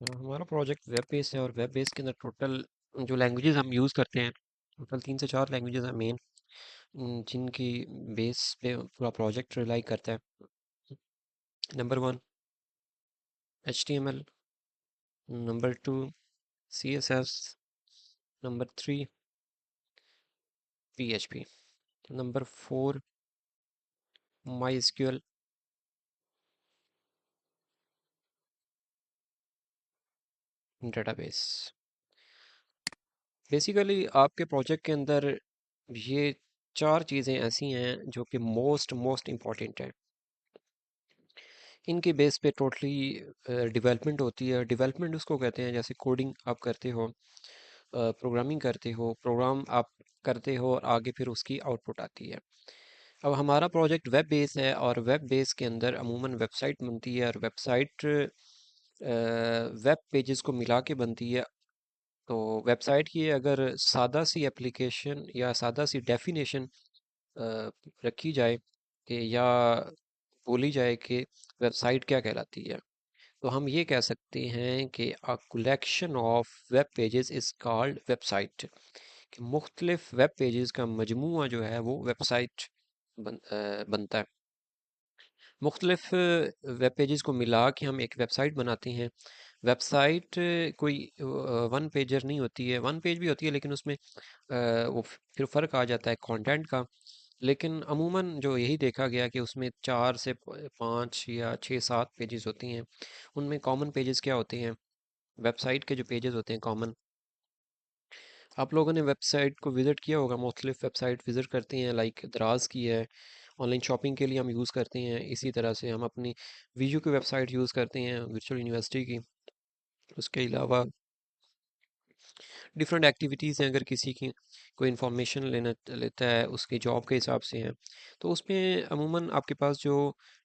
हमारा project web based है और वेब बेस के अंदर टोटल जो लैंग्वेजेस हम यूज़ करते हैं, टोटल 3 से 4 लैंग्वेजेस हैं मेन, जिनकी बेस पे पूरा प्रोजेक्ट रिलाई करता है। Number 1 HTML, number 2 CSS, number 3 PHP, number 4 MySQL, database. Basically आपके प्रोजेक्ट के अंदर ये 4 चीज़ें ऐसी हैं जो कि मोस्ट मोस्ट इम्पॉर्टेंट हैं। इनके बेस पे टोटली डेवलपमेंट होती है। डेवलपमेंट उसको कहते हैं जैसे कोडिंग आप करते हो, प्रोग्रामिंग करते हो, प्रोग्राम आप करते हो और आगे फिर उसकी आउटपुट आती है। अब हमारा प्रोजेक्ट वेब बेस है और वेब बेस के अंदर अमूमन वेबसाइट बनती है और वेबसाइट वेब पेजेस को मिला के बनती है। तो वेबसाइट की अगर सादा सी एप्लीकेशन या सादा सी डेफिनेशन रखी जाए कि या बोली जाए कि वेबसाइट क्या कहलाती है, तो हम ये कह सकते हैं कि a collection of web pages is called website. कि मुख्तलिफ वेब पेजेस का मजमूआ जो है वो वेबसाइट बनता है। मुख्तलिफ वेब पेजेस को मिला के हम एक वेबसाइट बनाते हैं। वेबसाइट कोई वन पेजर नहीं होती है, वन पेज भी होती है लेकिन उसमें फिर फ़र्क आ जाता है कंटेंट का। लेकिन अमूमन जो यही देखा गया कि उसमें 4 से 5 या 6 7 पेजेस होती हैं। उनमें कॉमन पेजेस क्या होते हैं? वेबसाइट के जो पेजेस होते हैं कॉमन, आप लोगों ने वेबसाइट को विज़िट किया होगा, मुख्तलिफ वेबसाइट विज़िट करते हैं, लाइक दराज की है, ऑनलाइन शॉपिंग के लिए हम यूज़ करते हैं। इसी तरह से हम अपनी वीजू की वेबसाइट यूज़ करते हैं, वर्चुअल यूनिवर्सिटी की। उसके अलावा डिफरेंट एक्टिविटीज़ हैं, अगर किसी की कोई इन्फॉर्मेशन लेना लेता है उसके जॉब के हिसाब से है, तो उसमें अमूमन आपके पास जो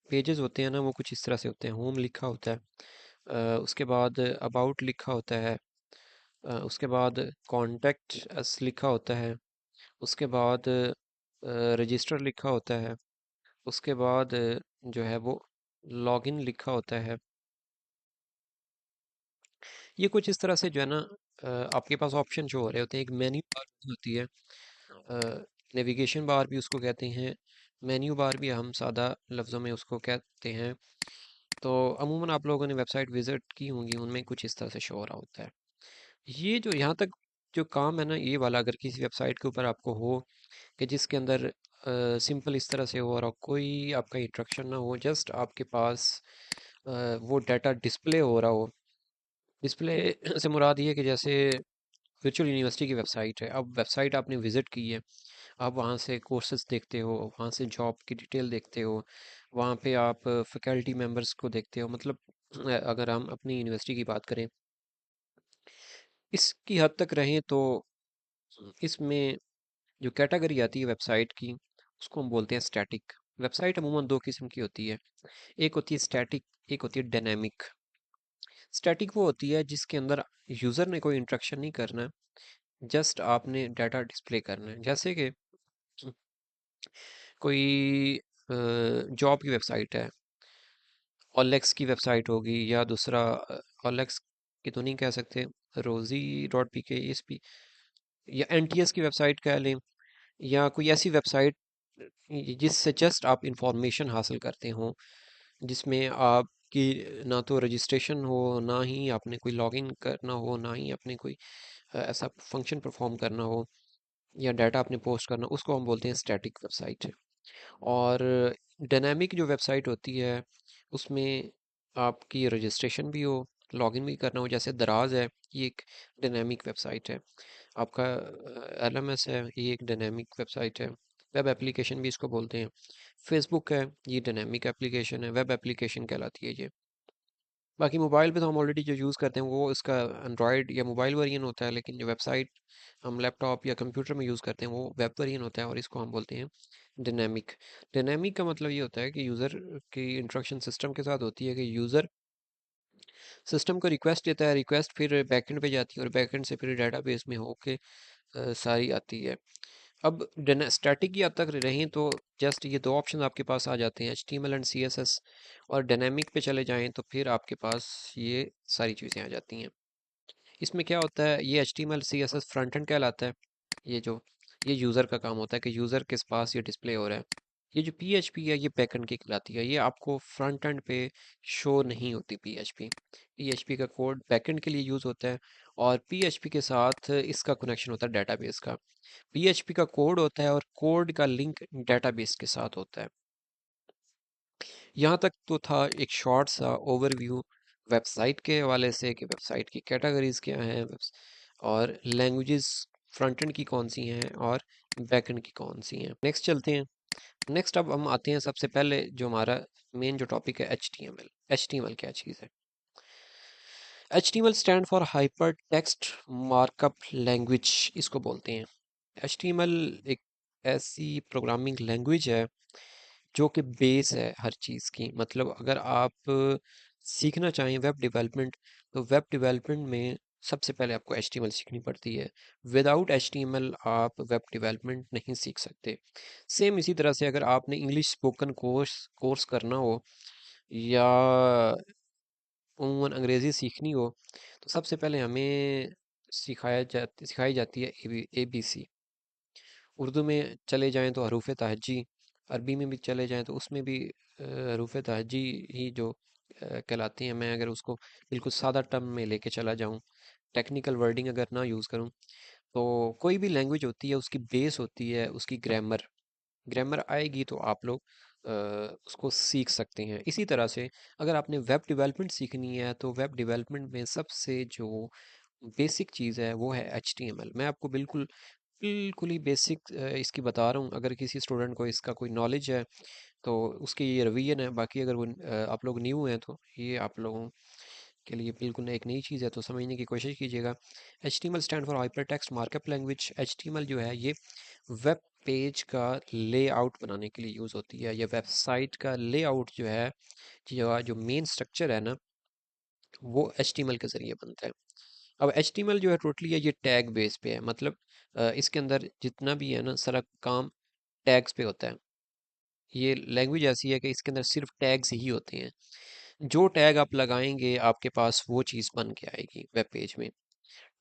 पेजेस होते हैं ना वो कुछ इस तरह से होते हैं। होम लिखा होता है, उसके बाद अबाउट लिखा होता है, उसके बाद कॉन्टैक्ट अस लिखा होता है, उसके बाद रजिस्टर लिखा होता है, उसके बाद जो है वो लॉगिन लिखा होता है। ये कुछ इस तरह से जो है ना, आपके पास ऑप्शन शो हो रहे होते हैं। एक मेन्यू बार होती है, नेविगेशन बार भी उसको कहते हैं, मेन्यू बार भी हम सादा लफ्ज़ों में उसको कहते हैं। तो अमूमन आप लोगों ने वेबसाइट विज़िट की होंगी, उनमें कुछ इस तरह से शो हो रहा होता है। ये जो यहाँ तक जो काम है ना, ये वाला अगर किसी वेबसाइट के ऊपर आपको हो कि जिसके अंदर सिंपल इस तरह से हो और कोई आपका इंस्ट्रक्शन ना हो, जस्ट आपके पास वो डाटा डिस्प्ले हो रहा हो। डिस्प्ले से मुराद ये है कि जैसे वर्चुअल यूनिवर्सिटी की वेबसाइट है, अब वेबसाइट आपने विज़िट की है, आप वहाँ से कोर्सेज देखते हो, वहाँ से जॉब की डिटेल देखते हो, वहाँ पे आप फैकल्टी मेंबर्स को देखते हो। मतलब अगर हम अपनी यूनिवर्सिटी की बात करें, इसकी हद तक रहें तो इसमें जो कैटेगरी आती है वेबसाइट की, उसको हम बोलते हैं स्टैटिक। वेबसाइट अमूमन 2 किस्म की होती है, एक होती है स्टैटिक, एक होती है डायनेमिक। स्टैटिक वो होती है जिसके अंदर यूज़र ने कोई इंटरेक्शन नहीं करना, जस्ट आपने डाटा डिस्प्ले करना है। जैसे कि कोई जॉब की वेबसाइट है, ओलेक्स की वेबसाइट होगी, या दूसरा ओलेक्स की तो नहीं कह सकते, रोजी डॉट पी के एस पी, या एन टी एस की वेबसाइट कह लें, या कोई ऐसी वेबसाइट जिससे जस्ट आप इंफॉर्मेशन हासिल करते हो, जिसमें आपकी ना तो रजिस्ट्रेशन हो, ना ही आपने कोई लॉगिन करना हो, ना ही आपने कोई ऐसा फंक्शन परफॉर्म करना हो, या डाटा आपने पोस्ट करना, उसको हम बोलते हैं स्टैटिक वेबसाइट। और डायनामिक जो वेबसाइट होती है उसमें आपकी रजिस्ट्रेशन भी हो, लॉगिन भी करना हो, जैसे दराज है, ये एक डायनामिक वेबसाइट है। आपका LMS है, ये एक डायनामिक वेबसाइट है। वेब एप्लीकेशन भी इसको बोलते हैं। फेसबुक है, ये डायनामिक एप्लीकेशन है, वेब एप्लीकेशन कहलाती है ये। बाकी मोबाइल पे तो हम ऑलरेडी जो यूज़ करते हैं वो इसका एंड्रॉयड या मोबाइल वर्जन होता है, लेकिन जो वेबसाइट हम लैपटॉप या कंप्यूटर में यूज़ करते हैं वो वेब वर्जन होता है और इसको हम बोलते हैं डायनेमिक। डायनेमिक का मतलब ये होता है कि यूज़र की इंस्ट्रक्शन सिस्टम के साथ होती है, कि यूज़र सिस्टम को रिक्वेस्ट देता है, रिक्वेस्ट फिर बैकएंड पे जाती है और बैकएंड से फिर डेटाबेस में होके सारी आती है। अब स्टैटिक की हद तक रहें तो जस्ट ये दो ऑप्शन आपके पास आ जाते हैं, HTML एंड CSS। और डायनेमिक पे चले जाएं तो फिर आपके पास ये सारी चीज़ें आ जाती हैं। इसमें क्या होता है, ये HTML CSS फ्रंट एंड कहलाता है। ये जो ये यूज़र का काम होता है कि यूज़र के पास ये डिस्प्ले हो रहा है। ये जो PHP है ये बैकएंड की कहलाती है, ये आपको फ्रंट एंड पे शो नहीं होती। PHP का कोड बैकएंड के लिए यूज़ होता है, और PHP के साथ इसका कनेक्शन होता है डेटाबेस का। PHP का कोड होता है और कोड का लिंक डेटाबेस के साथ होता है। यहाँ तक तो था एक शॉर्ट सा ओवरव्यू वेबसाइट के हवाले से कि वेबसाइट की कैटेगरीज क्या हैं, और लैंग्वेजेस फ्रंट एंड की कौन सी हैं और बैक एंड की कौन सी हैं। नेक्स्ट चलते हैं। नेक्स्ट अब हम आते हैं सबसे पहले जो हमारा मेन जो टॉपिक है, HTML। HTML क्या चीज़ है? HTML stand for hyper text markup language, इसको बोलते हैं। HTML एक ऐसी प्रोग्रामिंग लैंग्वेज है जो कि बेस है हर चीज़ की। मतलब अगर आप सीखना चाहें वेब डेवलपमेंट, तो वेब डेवलपमेंट में सबसे पहले आपको HTML सीखनी पड़ती है। विदाउट HTML आप वेब डेवलपमेंट नहीं सीख सकते। सेम इसी तरह से अगर आपने इंग्लिश स्पोकन कोर्स कोर्स करना हो, या उमूमन अंग्रेज़ी सीखनी हो, तो सबसे पहले हमें सिखाई जाती है ABC। उर्दू में चले जाएं तो हरूफ तहजी, अरबी में भी चले जाएं तो उसमें भी हरूफ तहजी ही जो कहलाती हैं। मैं अगर उसको बिल्कुल सादा टर्म में लेके चला जाऊं, टेक्निकल वर्डिंग अगर ना यूज़ करूं, तो कोई भी लैंग्वेज होती है उसकी बेस होती है उसकी ग्रामर। ग्रामर आएगी तो आप लोग उसको सीख सकते हैं। इसी तरह से अगर आपने वेब डेवलपमेंट सीखनी है, तो वेब डेवलपमेंट में सबसे जो बेसिक चीज़ है वो है HTML। मैं आपको बिल्कुल बिल्कुल ही बेसिक इसकी बता रहा हूँ। अगर किसी स्टूडेंट को इसका कोई नॉलेज है तो उसकी ये रिवीजन है। बाकी अगर वो आप लोग न्यू हैं तो ये आप लोगों के लिए बिल्कुल एक नई चीज़ है, तो समझने की कोशिश कीजिएगा। HTML stand for hyper text markup language. HTML जो है ये वेब पेज का लेआउट बनाने के लिए यूज़ होती है। या वेबसाइट का लेआउट जो है, जो मेन स्ट्रक्चर है ना, वो HTML के ज़रिए बनता है। अब HTML जो है टोटली है ये टैग बेस पे है। मतलब इसके अंदर जितना भी है ना सारा काम टैग्स पे होता है। ये लैंग्वेज ऐसी है कि इसके अंदर सिर्फ टैग्स ही होते हैं। जो टैग आप लगाएंगे आपके पास वो चीज़ बन के आएगी वेब पेज में।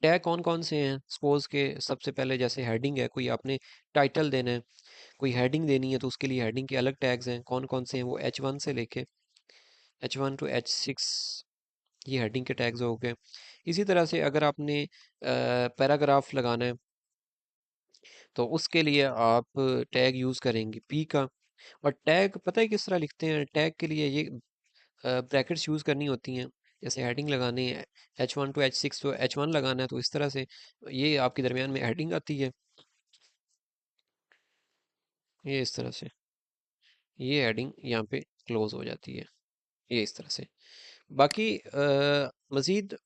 टैग कौन कौन से हैं? सपोज के सबसे पहले जैसे हेडिंग है, कोई आपने टाइटल देना है, कोई हेडिंग देनी है, तो उसके लिए हेडिंग के अलग टैग्स हैं। कौन कौन से हैं? वो H1 से लेके H1 टू H6, ये हेडिंग के टैग्स हो गए। इसी तरह से अगर आपने पैराग्राफ लगाना है, तो उसके लिए आप टैग यूज़ करेंगे P का। और टैग पता है किस तरह लिखते हैं? टैग के लिए ये ब्रैकेट्स यूज़ करनी होती हैं। जैसे हेडिंग लगानी है H1 टू H6, तो H1 लगाना है तो इस तरह से ये आपके दरमियान में हेडिंग आती है, ये इस तरह से ये हेडिंग यहाँ पे क्लोज हो जाती है, ये इस तरह से। बाकी मज़ीद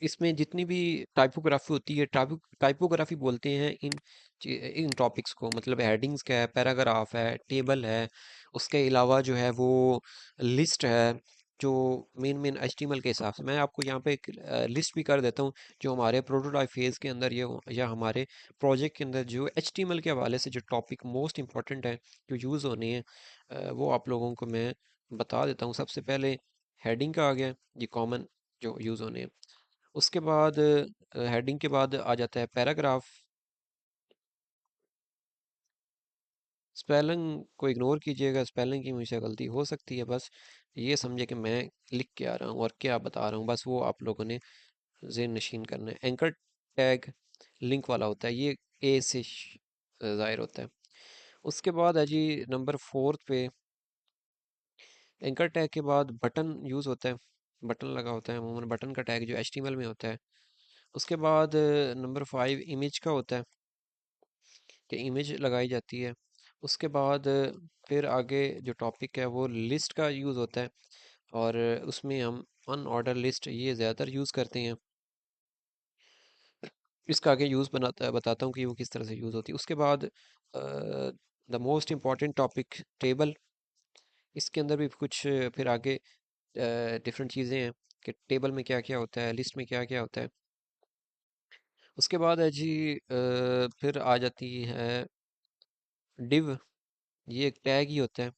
इसमें जितनी भी टाइपोग्राफी होती है, टाइपोग्राफी बोलते हैं इन टॉपिक्स को। मतलब हेडिंग्स का है, पैराग्राफ है, टेबल है, उसके अलावा जो है वो लिस्ट है। जो मेन मेन HTML के हिसाब से मैं आपको यहाँ पे एक लिस्ट भी कर देता हूँ, जो हमारे प्रोटोटाइप फेज़ के अंदर या हमारे प्रोजेक्ट के अंदर जो HTML के हवाले से जो टॉपिक मोस्ट इंपॉर्टेंट है, जो यूज़ होने हैं, वो आप लोगों को मैं बता देता हूँ। सबसे पहले हेडिंग का आ गया, ये कॉमन जो यूज़ होने हैं। उसके बाद हेडिंग के बाद आ जाता है पैराग्राफ। स्पेलिंग को इग्नोर कीजिएगा, स्पेलिंग की मुझसे गलती हो सकती है। बस ये समझे कि मैं लिख के आ रहा हूँ और क्या बता रहा हूँ, बस वो आप लोगों ने ज़हन नशीन करना है। एंकर टैग लिंक वाला होता है, ये ए से ज़ाहिर होता है। उसके बाद है जी नंबर 4 पे, एंकर टैग के बाद बटन यूज़ होता है। बटन लगा होता है अमूमन, बटन का टैग जो HTML में होता है। उसके बाद नंबर 5 इमेज का होता है कि इमेज लगाई जाती है। उसके बाद फिर आगे जो टॉपिक है वो लिस्ट का यूज़ होता है, और उसमें हम अनऑर्डर लिस्ट ये ज़्यादातर यूज़ करते हैं। इसका आगे यूज़ बताता हूँ कि वो किस तरह से यूज़ होती है। उसके बाद the most important topic table. इसके अंदर भी कुछ फिर आगे डिफरेंट चीज़ें हैं कि टेबल में क्या क्या होता है, लिस्ट में क्या क्या होता है। उसके बाद है जी फिर आ जाती है डिव ये एक टैग ही होता है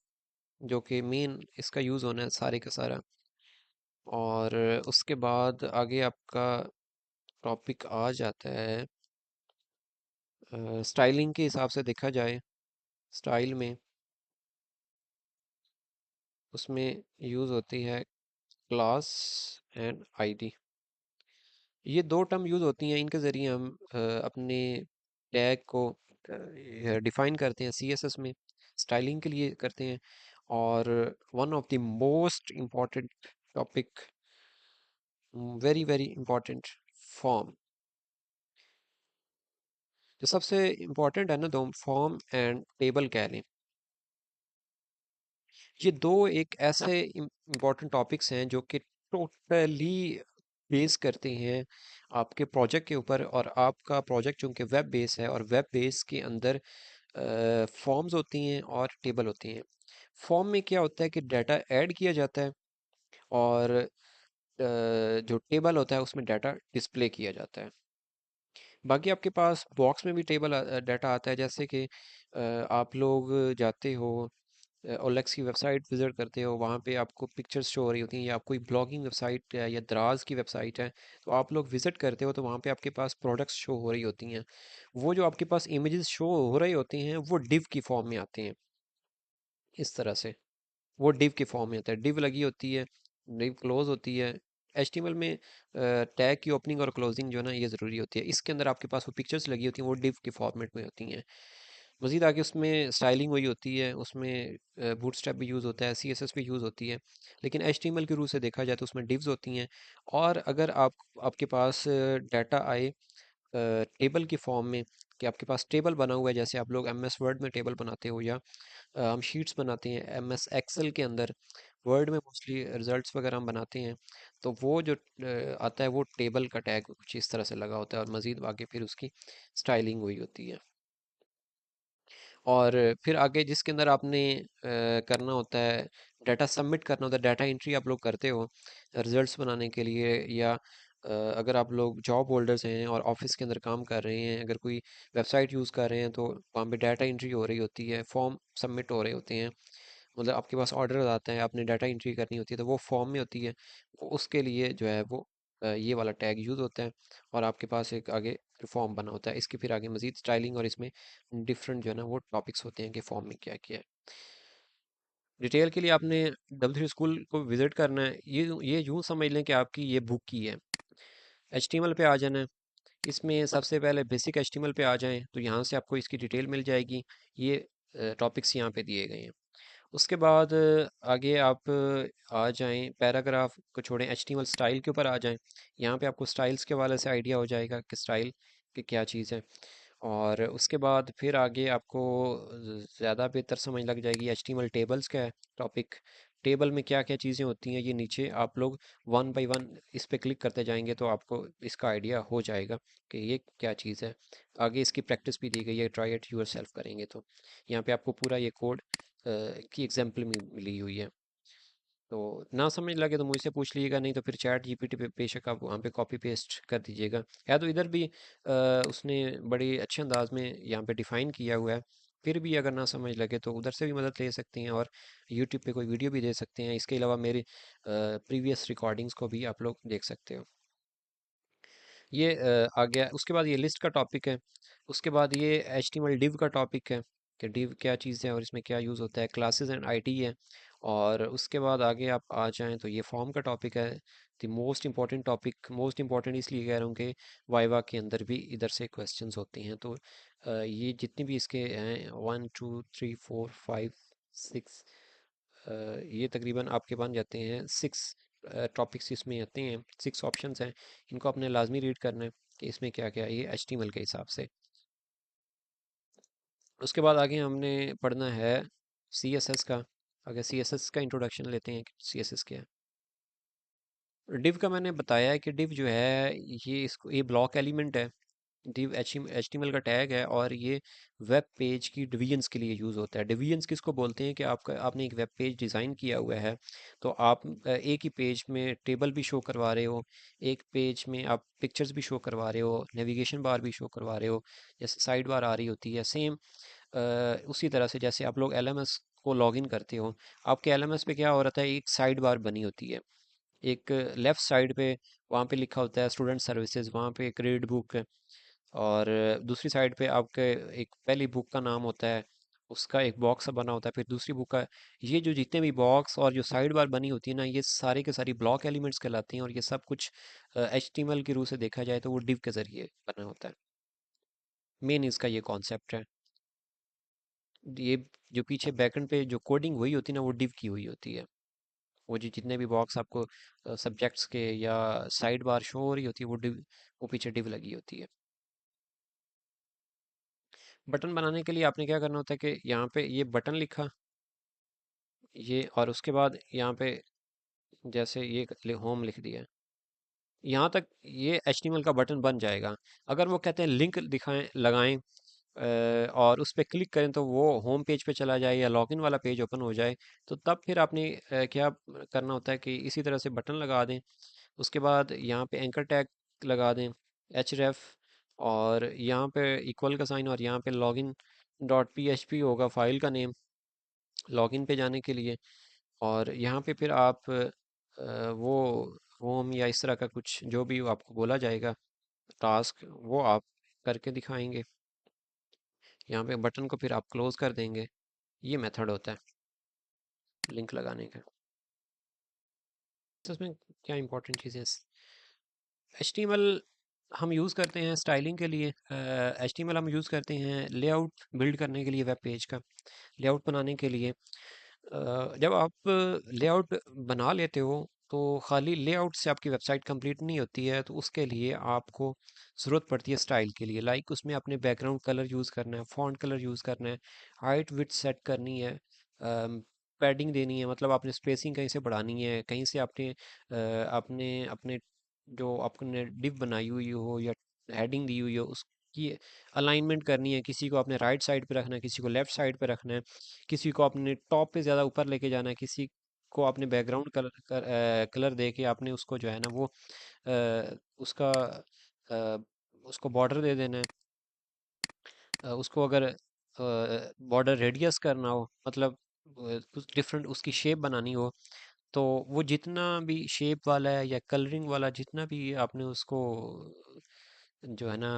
जो कि मेन इसका यूज़ होना है सारे का सारा। और उसके बाद आगे आपका टॉपिक आ जाता है स्टाइलिंग के हिसाब से देखा जाए। स्टाइल में उसमें यूज़ होती है क्लास एंड आईडी। ये दो टर्म यूज़ होती हैं, इनके ज़रिए हम अपने टैग को डिफाइन करते हैं सीएसएस में। स्टाइलिंग के लिए करते हैं। और one of the most important topic, very very important, form. जो सबसे इम्पोर्टेंट है ना, दो फॉर्म एंड टेबल कह लें। ये दो एक ऐसे इम्पोर्टेंट टॉपिक्स हैं जो कि टोटली बेस करते हैं आपके प्रोजेक्ट के ऊपर। और आपका प्रोजेक्ट चूंकि वेब बेस है, और वेब बेस के अंदर फॉर्म्स होती हैं और टेबल होती हैं। फॉर्म में क्या होता है कि डाटा ऐड किया जाता है, और जो टेबल होता है उसमें डाटा डिस्प्ले किया जाता है। बाकी आपके पास बॉक्स में भी टेबल डाटा आता है, जैसे कि आप लोग जाते हो ओलेक्स की वेबसाइट विजिट करते हो, वहाँ पे आपको पिक्चर्स शो हो रही होती हैं, या कोई ब्लॉगिंग वेबसाइट है या दराज की वेबसाइट है, तो आप लोग विजिट करते हो तो वहाँ पे आपके पास प्रोडक्ट्स शो हो रही होती हैं। वो जो आपके पास इमेजेस शो हो रही होती हैं वो डिव की फॉर्म में आते हैं। इस तरह से वो डिव के फॉर्म में आता है, डिव लगी होती है, डिव क्लोज होती है। एचटीएमएल में टैग की ओपनिंग और क्लोजिंग जो है ना, ये ज़रूरी होती है। इसके अंदर आपके पास वो पिक्चर्स लगी होती हैं, वो डिव के फॉर्मेट में होती हैं। मज़ीद आगे उसमें स्टाइलिंग वही होती है, उसमें बूटस्ट्रैप भी यूज़ होता है, सीएसएस भी यूज़ होती है। लेकिन एचटीएमएल के रूल से देखा जाए तो उसमें डिव्स होती हैं। और अगर आपके पास डाटा आए टेबल की फॉर्म में, कि आपके पास टेबल बना हुआ है, जैसे आप लोग एमएस वर्ड में टेबल बनाते हो, या हम शीट्स बनाते हैं एमएस एक्सेल के अंदर, वर्ड में मोस्टली रिजल्ट्स वगैरह हम बनाते हैं, तो वो जो आता है वो टेबल का टैग कुछ इस तरह से लगा होता है, और मज़ीद आगे फिर उसकी स्टाइलिंग हुई होती है। और फिर आगे जिसके अंदर आपने करना होता है, डाटा सबमिट करना होता है, डाटा एंट्री आप लोग करते हो रिजल्ट्स बनाने के लिए, या अगर आप लोग जॉब होल्डर्स हैं और ऑफिस के अंदर काम कर रहे हैं, अगर कोई वेबसाइट यूज़ कर रहे हैं, तो वहाँ पे डाटा एंट्री हो रही होती है, फॉर्म सबमिट हो रहे होते हैं। मतलब आपके पास ऑर्डर आता है, आपने डाटा एंट्री करनी होती है, तो वो फॉर्म में होती है। उसके लिए जो है वो ये वाला टैग यूज़ होता है। और आपके पास एक आगे फॉर्म बना होता है, इसके फिर आगे मज़ीद स्टाइलिंग और इसमें डिफरेंट जो है ना वो टॉपिक्स होते हैं कि फॉर्म में क्या क्या है। डिटेल के लिए आपने W3 स्कूल को विज़िट करना है। ये यूँ समझ लें कि आपकी ये बुक की है। HTML पे आ जाना है। इसमें सबसे पहले बेसिक HTML पे आ जाएं तो यहाँ से आपको इसकी डिटेल मिल जाएगी। ये टॉपिक्स यहाँ पे दिए गए हैं। उसके बाद आगे आप आ जाएं, पैराग्राफ को छोड़ें, HTML स्टाइल के ऊपर आ जाएं। यहाँ पे आपको स्टाइल्स के वाले से आइडिया हो जाएगा कि स्टाइल की क्या चीज़ है। और उसके बाद फिर आगे आपको ज़्यादा बेहतर समझ लग जाएगी HTML टेबल्स का है टॉपिक। टेबल में क्या क्या चीज़ें होती हैं, ये नीचे आप लोग वन बाय वन इस पे क्लिक करते जाएंगे तो आपको इसका आइडिया हो जाएगा कि ये क्या चीज़ है। आगे इसकी प्रैक्टिस भी दी गई है, ट्राई इट यूर सेल्फ करेंगे तो यहाँ पे आपको पूरा ये कोड की एग्जाम्पल मिली हुई है। तो ना समझ लगे तो मुझसे पूछ लीजिएगा, नहीं तो फिर चैट जीपीटी पे बेशक आप वहाँ पे कॉपी पेस्ट कर दीजिएगा। है तो इधर भी उसने बड़े अच्छे अंदाज में यहाँ पे डिफ़ाइन किया हुआ है। फिर भी अगर ना समझ लगे तो उधर से भी मदद ले सकते हैं, और यूट्यूब पे कोई वीडियो भी दे सकते हैं। इसके अलावा मेरे प्रीवियस रिकॉर्डिंग्स को भी आप लोग देख सकते हो। ये आ गया। उसके बाद ये लिस्ट का टॉपिक है। उसके बाद ये HTML डिव का टॉपिक है कि डिव क्या चीज़ है और इसमें क्या यूज़ होता है। क्लासेस एंड आईडी है। और उसके बाद आगे आप आ जाएं तो ये फॉर्म का टॉपिक है। The most important topic, most important इसलिए कह रहा हूँ कि वाइवा के अंदर भी इधर से क्वेश्चंस होते हैं। तो ये जितने भी इसके हैं 1 2 3 4 5 6, ये तकरीबन आपके बन जाते हैं 6 टॉपिक्स इसमें आते हैं, 6 ऑप्शंस हैं। इनको आपने लाजमी रीड करना है कि इसमें क्या क्या है, ये HTML के हिसाब से। उसके बाद आगे हमने पढ़ना है CSS का। अगर CSS का इंट्रोडक्शन लेते हैं, CSS क्या है। डिव का मैंने बताया है कि डिव जो है ये ब्लॉक एलिमेंट है। डिव HTML का टैग है, और ये वेब पेज की डिवीजन्स के लिए यूज़ होता है। डिवीजन्स किसको बोलते हैं कि आपने एक वेब पेज डिज़ाइन किया हुआ है, तो आप एक ही पेज में टेबल भी शो करवा रहे हो, एक पेज में आप पिक्चर्स भी शो करवा रहे हो, नेविगेशन बार भी शो करवा रहे हो, जैसे साइड बार आ रही होती है, सेम उसी तरह से जैसे आप लोग एलएमएस को लॉगिन करते हो, आपके एलएमएस पे क्या हो रहा है, एक साइड बार बनी होती है। एक लेफ्ट साइड पे वहाँ पे लिखा होता है स्टूडेंट सर्विसेज, वहाँ पे क्रेडिट बुक है। और दूसरी साइड पे आपके एक पहली बुक का नाम होता है, उसका एक बॉक्स बना होता है, फिर दूसरी बुक का। ये जो जितने भी बॉक्स और जो साइड बार बनी होती है ना, ये सारे के सारी ब्लॉक एलिमेंट्स कहलाती हैं। और ये सब कुछ एचटीएमएल की रूह से देखा जाए तो वो डिव के जरिए बना होता है। मेन इसका ये कॉन्सेप्ट है। ये जो पीछे बैकएंड पे जो कोडिंग हुई होती है ना, वो डिव की हुई होती है। वो जो जितने भी बॉक्स आपको सब्जेक्ट्स के या साइड बार शो हो रही होती है, वो डिव, वो पीछे डिव लगी होती है। बटन बनाने के लिए आपने क्या करना होता है कि यहाँ पे ये बटन लिखा, ये, और उसके बाद यहाँ पे जैसे ये होम लिख दिया, यहाँ तक ये HTML का बटन बन जाएगा। अगर वो कहते हैं लिंक दिखाएं लगाएं और उस पर क्लिक करें तो वो होम पेज पे चला जाए या लॉगिन वाला पेज ओपन हो जाए, तो तब फिर आपने क्या करना होता है कि इसी तरह से बटन लगा दें। उसके बाद यहाँ पे एंकर टैग लगा दें, href, और यहाँ पे इक्वल का साइन, और यहाँ पे लॉगिन डॉट php होगा फाइल का नेम लॉगिन पे जाने के लिए। और यहाँ पे फिर आप वो होम या इस तरह का कुछ जो भी आपको बोला जाएगा टास्क, वो आप करके दिखाएंगे। यहाँ पे बटन को फिर आप क्लोज कर देंगे। ये मेथड होता है लिंक लगाने का। तो इसमें क्या इंपॉर्टेंट चीज़ें, HTML हम यूज़ करते हैं स्टाइलिंग के लिए। HTML हम यूज़ करते हैं लेआउट बिल्ड करने के लिए, वेब पेज का लेआउट बनाने के लिए। जब आप लेआउट बना लेते हो तो खाली लेआउट से आपकी वेबसाइट कंप्लीट नहीं होती है, तो उसके लिए आपको ज़रूरत पड़ती है स्टाइल के लिए। लाइक उसमें अपने बैकग्राउंड कलर यूज़ करना है, फॉन्ट कलर यूज़ करना है, हाइट विड्थ सेट करनी है, पैडिंग देनी है, मतलब आपने स्पेसिंग कहीं से बढ़ानी है, कहीं से आपने आपने अपने जो आपने डिव बनाई हुई हो या हेडिंग दी हुई हो उसकी अलाइनमेंट करनी है। किसी को आपने राइट साइड पे रखना है, किसी को लेफ्ट साइड पे रखना है, किसी को आपने टॉप पे ज़्यादा ऊपर लेके जाना है, किसी को आपने बैकग्राउंड कलर दे के आपने उसको जो है ना वो उसका अ, उसको बॉर्डर दे देना है। उसको अगर बॉर्डर रेडियस करना हो, मतलब कुछ डिफरेंट उसकी शेप बनानी हो, तो वो जितना भी शेप वाला है या कलरिंग वाला जितना भी आपने उसको जो है ना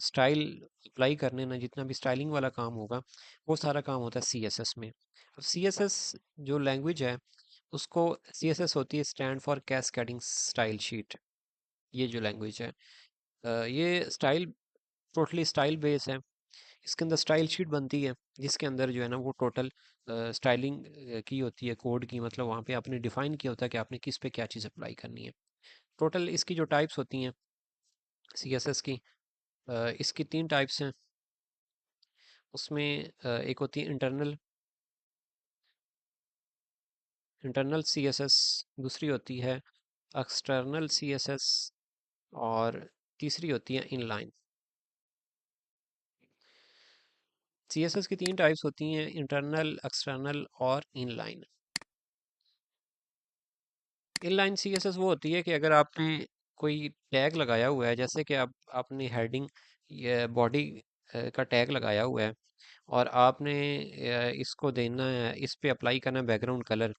स्टाइल अप्लाई करने ना, जितना भी स्टाइलिंग वाला काम होगा, वो सारा काम होता है CSS में। अब CSS जो लैंग्वेज है, उसको CSS होती है stand for cascading style sheet. ये जो लैंग्वेज है, ये स्टाइल टोटली स्टाइल बेस है। इसके अंदर स्टाइल शीट बनती है जिसके अंदर जो है ना वो टोटल स्टाइलिंग की होती है कोड की। मतलब वहाँ पे आपने डिफाइन किया होता है कि आपने किस पे क्या चीज़ अप्लाई करनी है। टोटल इसकी जो टाइप्स होती हैं CSS की, इसकी 3 टाइप्स हैं। उसमें एक होती है इंटरनल CSS, दूसरी होती है एक्सटर्नल CSS, और तीसरी होती है इनलाइन। CSS की 3 टाइप्स होती हैं, इंटरनल, एक्सटर्नल और इनलाइन। इनलाइन CSS वो होती है कि अगर आपने कोई टैग लगाया हुआ है, जैसे कि आप आपने हेडिंग या बॉडी का टैग लगाया हुआ है, और आपने इसको देना है, इस पे अप्लाई करना है बैकग्राउंड कलर,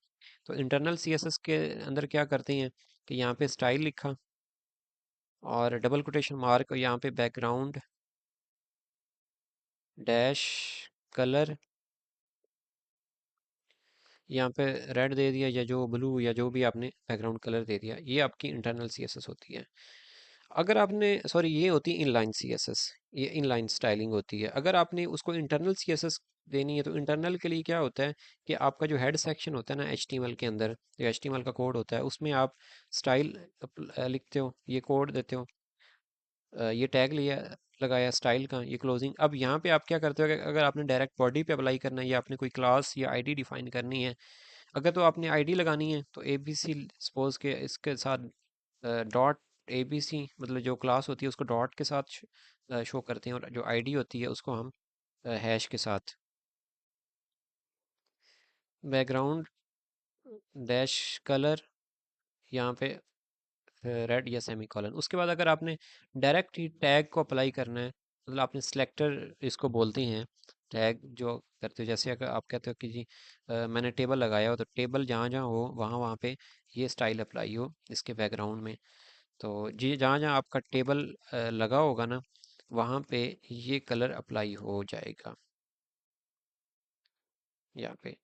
तो इंटरनल CSS के अंदर क्या करते हैं कि यहाँ पे स्टाइल लिखा और डबल कोटेशन मार्क, यहाँ पे बैकग्राउंड डैश कलर, यहाँ पे रेड दे दिया या जो ब्लू या जो भी आपने बैकग्राउंड कलर दे दिया। ये आपकी इंटरनल CSS होती है। अगर आपने, सॉरी, ये होती है इनलाइन CSS, ये इनलाइन स्टाइलिंग होती है। अगर आपने उसको इंटरनल CSS देनी है, तो इंटरनल के लिए क्या होता है कि आपका जो हेड सेक्शन होता है ना HTML के अंदर, जो HTML का कोड होता है, उसमें आप स्टाइल लिखते हो, ये कोड देते हो, ये टैग लिया लगाया स्टाइल का, ये क्लोजिंग। अब यहाँ पे आप क्या करते हो कि अगर आपने डायरेक्ट बॉडी पे अप्लाई करना है या आपने कोई क्लास या आईडी डिफाइन करनी है, अगर तो आपने आईडी लगानी है तो ABC सपोज के इसके साथ डॉट ABC, मतलब जो क्लास होती है उसको डॉट के साथ शो करते हैं, और जो आईडी होती है उसको हम हैश के साथ। बैकग्राउंड डैश कलर, यहाँ पे रेड या सेमी कॉलन। उसके बाद अगर आपने डायरेक्ट ही टैग को अप्लाई करना है, मतलब आपने सिलेक्टर इसको बोलते हैं, टैग जो करते हो, जैसे अगर आप कहते हो कि जी मैंने टेबल लगाया हो, तो टेबल जहाँ जहाँ हो वहाँ वहाँ पे ये स्टाइल अप्लाई हो इसके बैकग्राउंड में। तो जी जहाँ जहाँ आपका टेबल लगा होगा ना, वहाँ पे ये कलर अप्लाई हो जाएगा यहाँ पे।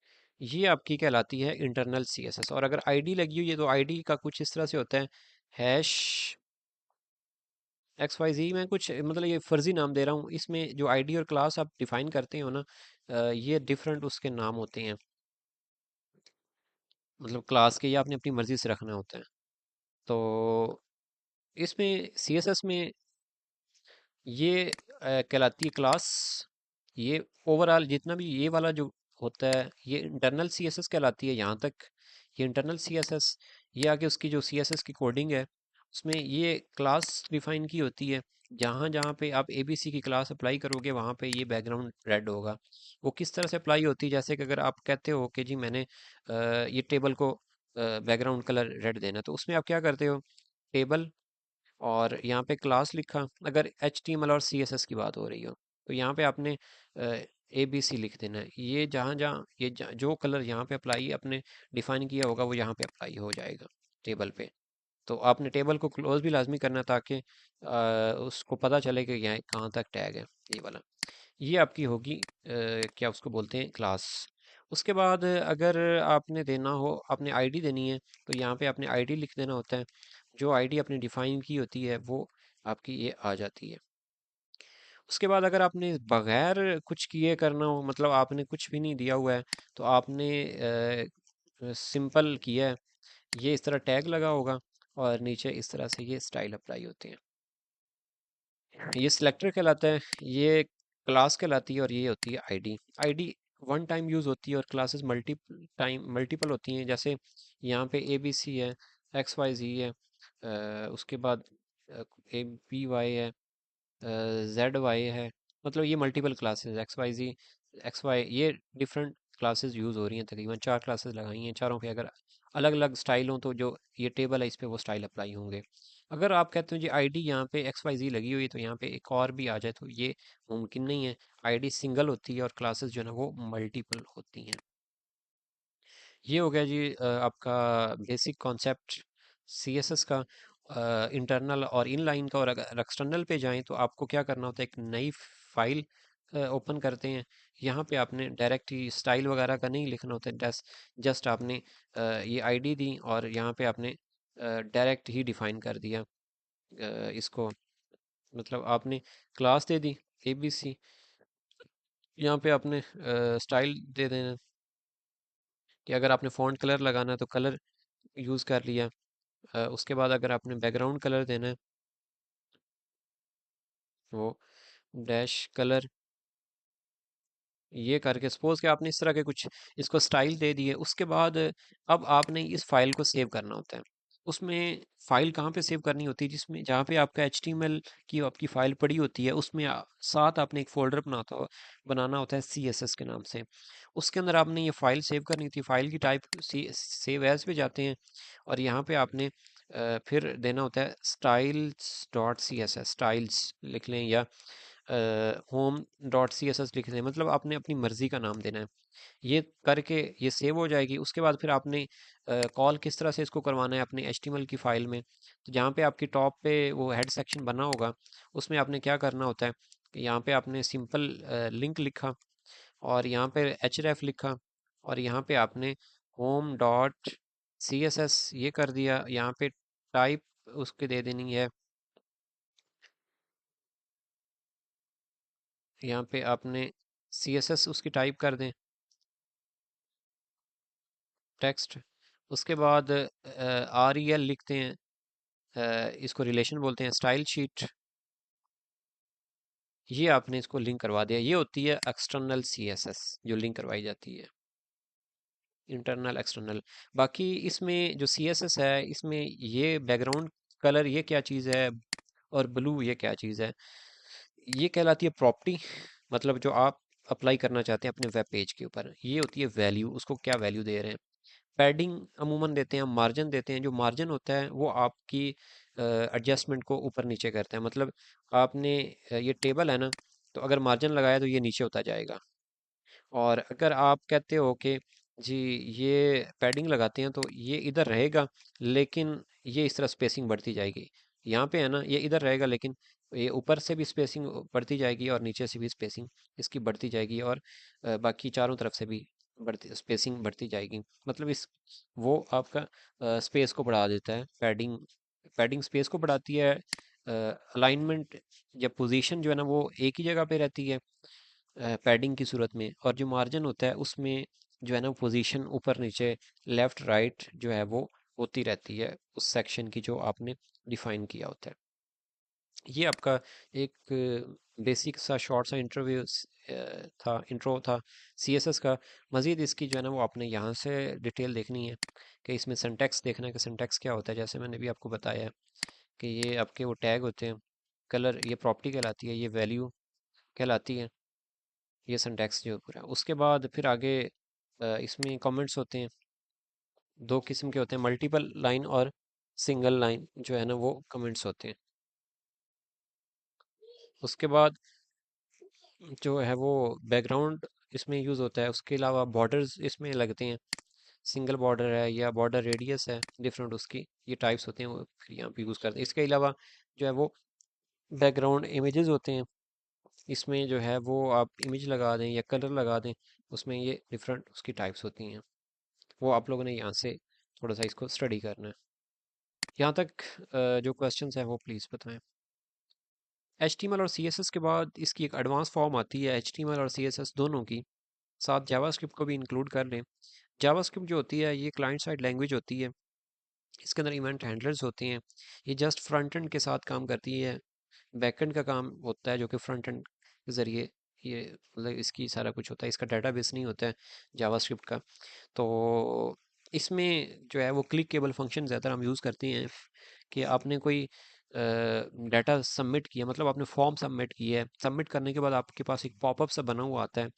ये आपकी कहलाती है इंटरनल सीएसएस। और अगर आईडी लगी हुई है तो आईडी का कुछ इस तरह से होता है, हैश एक्स वाई जी। मैं कुछ मतलब ये फर्जी नाम दे रहा हूँ, इसमें जो आईडी और क्लास आप डिफाइन करते हो ना, ये डिफरेंट उसके नाम होते हैं। मतलब क्लास के ये आपने अपनी मर्जी से रखना होता है। तो इसमें सीएसएस में ये कहलाती है क्लास। ये ओवरऑल जितना भी ये वाला जो होता है ये इंटरनल सीएसएस कहलाती है यहाँ तक। ये इंटरनल सीएसएस, ये आगे उसकी जो सीएसएस की कोडिंग है उसमें ये क्लास डिफाइन की होती है। जहाँ जहाँ पे आप एबीसी की क्लास अप्लाई करोगे वहाँ पे ये बैकग्राउंड रेड होगा। वो किस तरह से अप्लाई होती है, जैसे कि अगर आप कहते हो कि जी मैंने ये टेबल को बैकग्राउंड कलर रेड देना, तो उसमें आप क्या करते हो, टेबल और यहाँ पे क्लास लिखा। अगर HTML और CSS की बात हो रही हो तो यहाँ पे आपने ABC लिख देना है। ये जहाँ जहाँ जो कलर यहाँ पे अप्लाई अपने डिफाइन किया होगा वो यहाँ पे अप्लाई हो जाएगा टेबल पे। तो आपने टेबल को क्लोज भी लाजमी करना है ताकि उसको पता चले कि यहाँ कहाँ तक टैग है ये वाला। ये आपकी होगी क्या उसको बोलते हैं, क्लास। उसके बाद अगर आपने देना हो, आपने आईडी देनी है, तो यहाँ पे आपने आईडी लिख देना होता है। जो आईडी आपने डिफाइन की होती है वो आपकी ये आ जाती है। उसके बाद अगर आपने बगैर कुछ किए करना हो, मतलब आपने कुछ भी नहीं दिया हुआ है, तो आपने सिंपल किया है, ये इस तरह टैग लगा होगा और नीचे इस तरह से ये स्टाइल अप्लाई होते हैं। ये सिलेक्टर कहलाता है, ये क्लास कहलाती है और ये होती है ID. ID one time use होती है और क्लासेस मल्टीपल होती हैं। जैसे यहाँ पे ए बी सी है, एक्स वाई जी है, उसके बाद ए बी वाई है, जेड वाई है। मतलब ये मल्टीपल क्लासेस एक्स वाई जी, एक्स वाई, ये डिफरेंट क्लासेस यूज़ हो रही हैं। तकरीबन 4 क्लासेस लगाई हैं, चारों पे अगर अलग अलग स्टाइल हो तो जो ये टेबल है इस पे वो स्टाइल अप्लाई होंगे। अगर आप कहते हो जी आईडी यहाँ पे एक्स वाई जी लगी हुई है तो यहाँ पे एक और भी आ जाए तो ये मुमकिन नहीं है। आईडी सिंगल होती है और क्लासेस जो है ना वो मल्टीपल होती हैं। ये हो गया जी आपका बेसिक कॉन्सेप्ट सीएसएस का, इंटरनल और इनलाइन का। और अगर एक्सटर्नल पे जाएं तो आपको क्या करना होता है, एक नई फाइल ओपन करते हैं। यहाँ पे आपने डायरेक्ट ही स्टाइल वगैरह का नहीं लिखना होता है, जस्ट आपने ये आईडी दी और यहाँ पे आपने डायरेक्ट ही डिफाइन कर दिया इसको। मतलब आपने क्लास दे दी ABC, यहाँ पे आपने स्टाइल दे देना कि अगर आपने फ़ॉन्ट कलर लगाना है तो कलर यूज़ कर लिया। उसके बाद अगर आपने बैकग्राउंड कलर देना है वो डैश कलर, ये करके सपोज कि आपने इस तरह के कुछ इसको स्टाइल दे दिए। उसके बाद अब आपने इस फाइल को सेव करना होता है। उसमें फाइल कहाँ पे सेव करनी होती है, जिसमें जहाँ पे आपका HTML की आपकी फाइल पड़ी होती है उसमें साथ आपने एक फोल्डर बनाना होता है CSS के नाम से। उसके अंदर आपने ये फाइल सेव करनी थी। फाइल की टाइप सेव एज पे जाते हैं और यहाँ पे आपने फिर देना होता है styles.css, स्टाइल्स लिख लें या home dot C S S लिख दें। मतलब आपने अपनी मर्ज़ी का नाम देना है। ये करके ये सेव हो जाएगी। उसके बाद फिर आपने कॉल किस तरह से इसको करवाना है अपने HTML की फ़ाइल में। तो जहाँ पे आपकी टॉप पे वो हेड सेक्शन बना होगा उसमें आपने क्या करना होता है कि यहाँ पे आपने सिंपल लिंक लिखा और यहाँ पे href लिखा और यहाँ पे आपने home dot C S S ये कर दिया। यहाँ पे टाइप उसके दे देनी है, यहाँ पे आपने CSS उसकी टाइप कर दें, टेक्स्ट। उसके बाद REL लिखते हैं, इसको रिलेशन बोलते हैं, स्टाइल शीट। ये आपने इसको लिंक करवा दिया। ये होती है एक्सटर्नल CSS जो लिंक करवाई जाती है, इंटरनल एक्सटर्नल। बाकी इसमें जो CSS है इसमें ये बैकग्राउंड कलर ये क्या चीज़ है और ब्लू ये क्या चीज़ है, ये कहलाती है प्रॉपर्टी। मतलब जो आप अप्लाई करना चाहते हैं अपने वेब पेज के ऊपर, ये होती है वैल्यू, उसको क्या वैल्यू दे रहे हैं। पैडिंग अमूमन देते हैं, मार्जिन देते हैं। जो मार्जिन होता है वो आपकी एडजस्टमेंट को ऊपर नीचे करता है। मतलब आपने ये टेबल है ना, तो अगर मार्जिन लगाया तो ये नीचे होता जाएगा। और अगर आप कहते हो कि जी ये पैडिंग लगाते हैं तो ये इधर रहेगा, लेकिन ये इस तरह स्पेसिंग बढ़ती जाएगी। यहाँ पे है ना, ये इधर रहेगा लेकिन ये ऊपर से भी स्पेसिंग बढ़ती जाएगी और नीचे से भी स्पेसिंग इसकी बढ़ती जाएगी, और बाकी चारों तरफ से भी बढ़ती स्पेसिंग बढ़ती जाएगी। मतलब इस वो आपका स्पेस को बढ़ा देता है। पैडिंग पैडिंग स्पेस को बढ़ाती है। अलाइनमेंट या पोजीशन जो है ना वो एक ही जगह पे रहती है पैडिंग की सूरत में, और जो मार्जिन होता है उसमें जो है ना पोजीशन ऊपर नीचे लेफ्ट राइट जो है वो होती रहती है उस सेक्शन की जो आपने डिफाइन किया होता है। ये आपका एक बेसिक सा शॉर्ट सा इंटरव्यू था इंट्रो था सीएसएस का। मज़ीद इसकी जो है ना वो आपने यहाँ से डिटेल देखनी है कि इसमें सिंटैक्स देखना है कि सिंटैक्स क्या होता है। जैसे मैंने भी आपको बताया है कि ये आपके वो टैग होते हैं, कलर ये प्रॉपर्टी कहलाती है, ये वैल्यू कहलाती है। ये सिंटैक्स जो पूरा है। उसके बाद फिर आगे इसमें कमेंट्स होते हैं, दो किस्म के होते हैं, मल्टीपल लाइन और सिंगल लाइन जो है ना वो कमेंट्स होते हैं। उसके बाद जो है वो बैकग्राउंड इसमें यूज़ होता है। उसके अलावा बॉर्डर्स इसमें लगते हैं, सिंगल बॉर्डर है या बॉर्डर रेडियस है, डिफरेंट उसकी ये टाइप्स होते हैं, वो फिर यहाँ पे यूज़ करते हैं। इसके अलावा जो है वो बैकग्राउंड इमेजेस होते हैं, इसमें जो है वो आप इमेज लगा दें या कलर लगा दें, उसमें ये डिफरेंट उसकी टाइप्स होती हैं। वो आप लोगों ने यहाँ से थोड़ा सा इसको स्टडी करना है। यहाँ तक जो क्वेश्चंस हैं वो प्लीज़ बताएं। HTML और CSS के बाद इसकी एक एडवांस फॉर्म आती है HTML और CSS दोनों की, साथ जावास्क्रिप्ट को भी इंक्लूड कर लें। जावास्क्रिप्ट जो होती है ये क्लाइंट साइड लैंग्वेज होती है, इसके अंदर इवेंट हैंडलर्स होते हैं। ये जस्ट फ्रंट एंड के साथ काम करती है, बैकएंड का काम होता है जो कि फ्रंट एंड के ज़रिए ये मतलब इसकी सारा कुछ होता है, इसका डाटाबेस नहीं होता है जावास्क्रिप्ट का। तो इसमें जो है वो क्लिकेबल फंक्शन ज़्यादा हम यूज़ करते हैं कि आपने कोई डाटा सबमिट किया, मतलब आपने फॉर्म सबमिट किया है, सबमिट करने के बाद आपके पास एक पॉपअप सा बना हुआ आता है।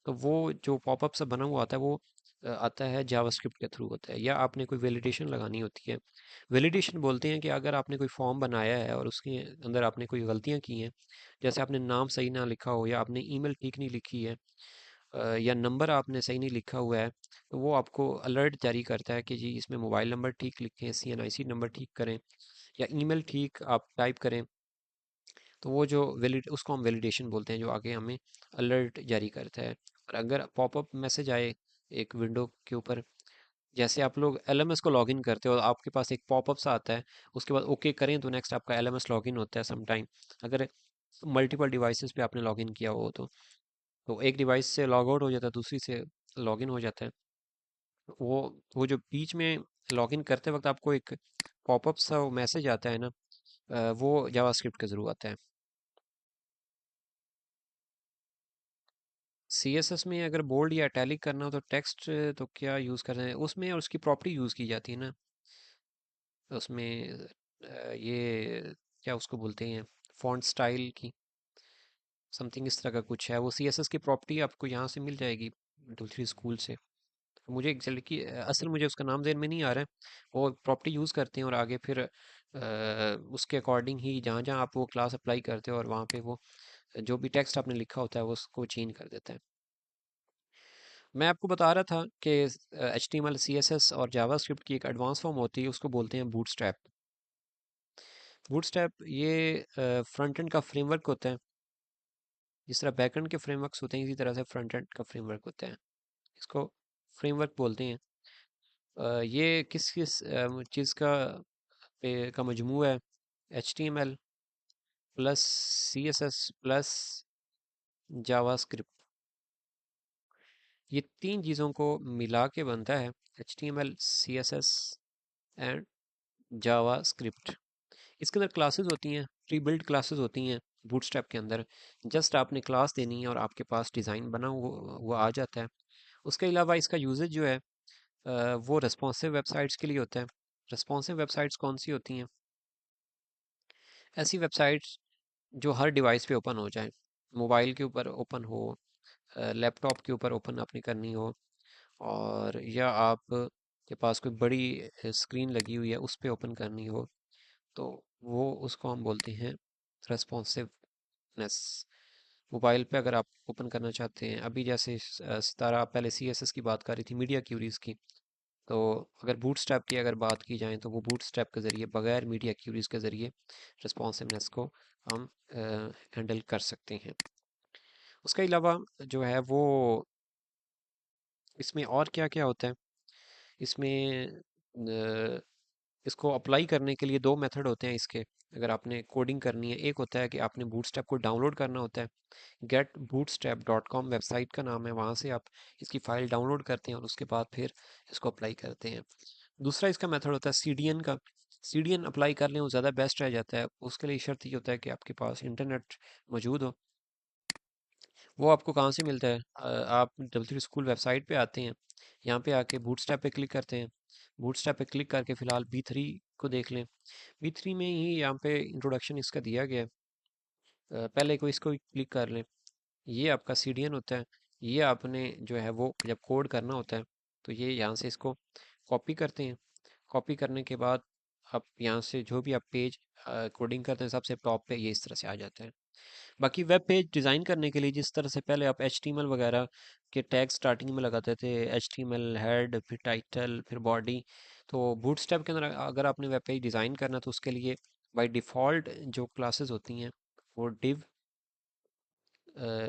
तो वो जो पॉपअप सा बना हुआ आता है वो आता है जावास्क्रिप्ट के थ्रू होता है, या आपने कोई वैलिडेशन लगानी होती है। वैलिडेशन बोलते हैं कि अगर आपने कोई फॉर्म बनाया है और उसके अंदर आपने कोई गलतियां की हैं, जैसे आपने नाम सही ना लिखा हो या आपने ईमेल ठीक नहीं लिखी है, या नंबर आपने सही नहीं लिखा हुआ है, तो वो आपको अलर्ट जारी करता है कि जी इसमें मोबाइल नंबर ठीक लिखें, CNIC नंबर ठीक करें, या ईमेल ठीक आप टाइप करें। तो वो जो वैलिड उसको हम वैलिडेशन बोलते हैं, जो आगे हमें अलर्ट जारी करता है। और अगर पॉपअप मैसेज आए एक विंडो के ऊपर, जैसे आप लोग LMS को लॉगिन करते हो, आपके पास एक पॉपअप सा आता है, उसके बाद ओके करें तो नेक्स्ट आपका LMS लॉगिन होता है समटाइम। अगर मल्टीपल डिवाइसेस पे आपने लॉगिन किया हो तो एक डिवाइस से लॉग आउट हो जाता है, दूसरी से लॉगिन हो जाता है। वो वो जो बीच में लॉगिन करते वक्त आपको एक पॉपअप सा मैसेज आता है ना, वो जावास्क्रिप्ट के थ्रू आता है। CSS में अगर बोल्ड या इटैलिक करना हो तो टेक्स्ट तो क्या यूज़ कर रहे हैं उसमें, और उसकी प्रॉपर्टी यूज़ की जाती है ना उसमें, ये क्या उसको बोलते हैं, फॉन्ट स्टाइल की समथिंग इस तरह का कुछ है। वो CSS की प्रॉपर्टी आपको यहाँ से मिल जाएगी दूसरी स्कूल से। मुझे एग्जैक्टली की असल मुझे उसका नाम ज़हन में नहीं आ रहा है। वो प्रॉपर्टी यूज़ करते हैं और आगे फिर उसके अकॉर्डिंग ही जहाँ जहाँ आप वो क्लास अप्लाई करते हो और वहाँ पे वो जो भी टेक्स्ट आपने लिखा होता है वो उसको चेंज कर देता है। मैं आपको बता रहा था कि HTML CSS और जावास्क्रिप्ट की एक एडवांस फॉर्म होती है, उसको बोलते हैं बूटस्ट्रैप। बूटस्ट्रैप ये फ्रंट एंड का फ्रेमवर्क होता है। जिस तरह बैक एंड के फ्रेमवर्क्स होते हैं इसी तरह से फ्रंट एंड का फ्रेमवर्क होता है, इसको फ्रेमवर्क बोलते हैं। ये किस किस चीज़ का मजमू है, HTML plus CSS plus JavaScript, ये तीन चीज़ों को मिला के बनता है HTML CSS एंड जावास्क्रिप्ट। इसके अंदर क्लासेस होती हैं, प्री बिल्ट क्लासेस होती हैं बूटस्ट्रैप के अंदर। जस्ट आपने क्लास देनी है और आपके पास डिज़ाइन बना हुआ आ जाता है। उसके अलावा इसका यूजेज जो है वो रिस्पॉन्सिव वेबसाइट्स के लिए होता है। रिस्पॉन्सिव वेबसाइट्स कौन सी होती हैं? ऐसी वेबसाइट्स जो हर डिवाइस पे ओपन हो जाए, मोबाइल के ऊपर ओपन हो, लैपटॉप के ऊपर ओपन अपनी करनी हो, और या आप के पास कोई बड़ी स्क्रीन लगी हुई है उस पे ओपन करनी हो, तो वो उसको हम बोलते हैं रेस्पॉन्सिवनेस। मोबाइल पे अगर आप ओपन करना चाहते हैं, अभी जैसे सितारा आप पहले CSS की बात कर रही थी, मीडिया क्यूरीज की, तो अगर बूटस्ट्रैप की अगर बात की जाए तो वो बूटस्ट्रैप के ज़रिए बगैर मीडिया क्यूरीज के ज़रिए रिस्पॉन्सिवनेस को हम हैंडल कर सकते हैं। उसके अलावा जो है वो इसमें और क्या क्या होता है, इसमें इसको अप्लाई करने के लिए दो मेथड होते हैं इसके। अगर आपने कोडिंग करनी है, एक होता है कि आपने बूटस्ट्रैप को डाउनलोड करना होता है, getbootstrap.com वेबसाइट का नाम है, वहाँ से आप इसकी फ़ाइल डाउनलोड करते हैं और उसके बाद फिर इसको अप्लाई करते हैं। दूसरा इसका मेथड होता है CDN का। CDN अप्लाई कर लें वो ज़्यादा बेस्ट रह जाता है, उसके लिए शर्त ये होता है कि आपके पास इंटरनेट मौजूद हो। वो आपको कहाँ से मिलता है? आप W3 स्कूल वेबसाइट पे आते हैं, यहाँ पे आके बूटस्ट्रैप पे क्लिक करते हैं। बूटस्ट्रैप पे क्लिक करके फ़िलहाल B3 को देख लें। B3 में ही यहाँ पे इंट्रोडक्शन इसका दिया गया है। पहले को इसको क्लिक कर लें। ये आपका CDN होता है। ये आपने जो है वो जब कोड करना होता है तो ये यहाँ से इसको कॉपी करते हैं। कॉपी करने के बाद आप यहाँ से जो भी आप पेज कोडिंग करते हैं सबसे टॉप पे ये इस तरह से आ जाता है। बाकी वेब पेज डिज़ाइन करने के लिए जिस तरह से पहले आप HTML वगैरह के टैग स्टार्टिंग में लगाते थे, HTML हेड, फिर टाइटल, फिर बॉडी, तो बूटस्ट्रैप के अंदर अगर आपने वेब पेज डिज़ाइन करना तो उसके लिए बाय डिफ़ॉल्ट जो क्लासेस होती हैं वो div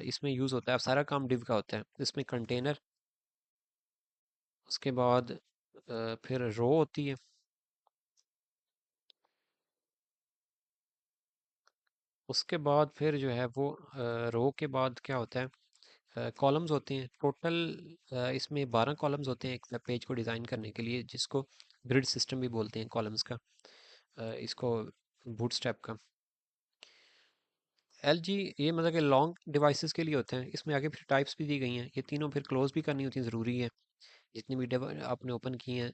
इसमें यूज़ होता है। सारा काम div का होता है। इसमें कंटेनर, उसके बाद फिर रो होती है, उसके बाद फिर जो है वो रो के बाद क्या होता है, कॉलम्स होते हैं। टोटल इसमें 12 कॉलम्स होते हैं एक वेब पेज को डिज़ाइन करने के लिए, जिसको ग्रिड सिस्टम भी बोलते हैं कॉलम्स का, इसको बूटस्ट्रैप का। LG ये मतलब कि लॉन्ग डिवाइसेस के लिए होते हैं। इसमें आगे फिर टाइप्स भी दी गई हैं, ये तीनों फिर क्लोज भी करनी होती हैं, ज़रूरी है। जितनी भी आपने ओपन की हैं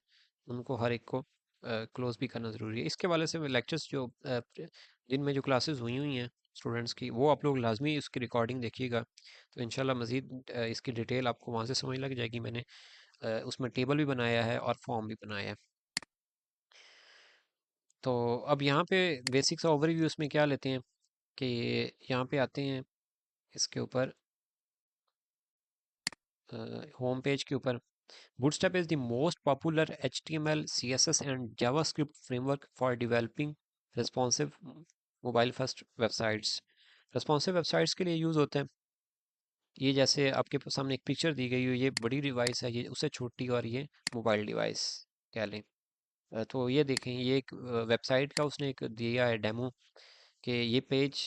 उनको हर एक को क्लोज भी करना ज़रूरी है। इसके वाले से लेक्चर्स जो जिनमें जो क्लासेस हुई हुई हैं स्टूडेंट्स की, वो आप लोग लाजमी उसकी रिकॉर्डिंग देखिएगा, तो इंशाल्लाह मज़ीद इसकी डिटेल आपको वहाँ से समझ लग जाएगी। मैंने उसमें टेबल भी बनाया है और फॉर्म भी बनाया है। तो अब यहाँ पे बेसिक सा ओवरव्यू इसमें क्या लेते हैं कि यहाँ पे आते हैं इसके ऊपर, होम पेज के ऊपर। Bootstrap is the most popular HTML, CSS, and JavaScript framework for developing responsive mobile first websites. Responsive websites के लिए यूज़ होते हैं। ये जैसे आपके सामने एक पिक्चर दी गई हो, ये बड़ी डिवाइस है, ये उससे छोटी, और ये मोबाइल डिवाइस कह लें। तो ये देखें, ये एक वेबसाइट का उसने एक दिया है डेमो कि ये पेज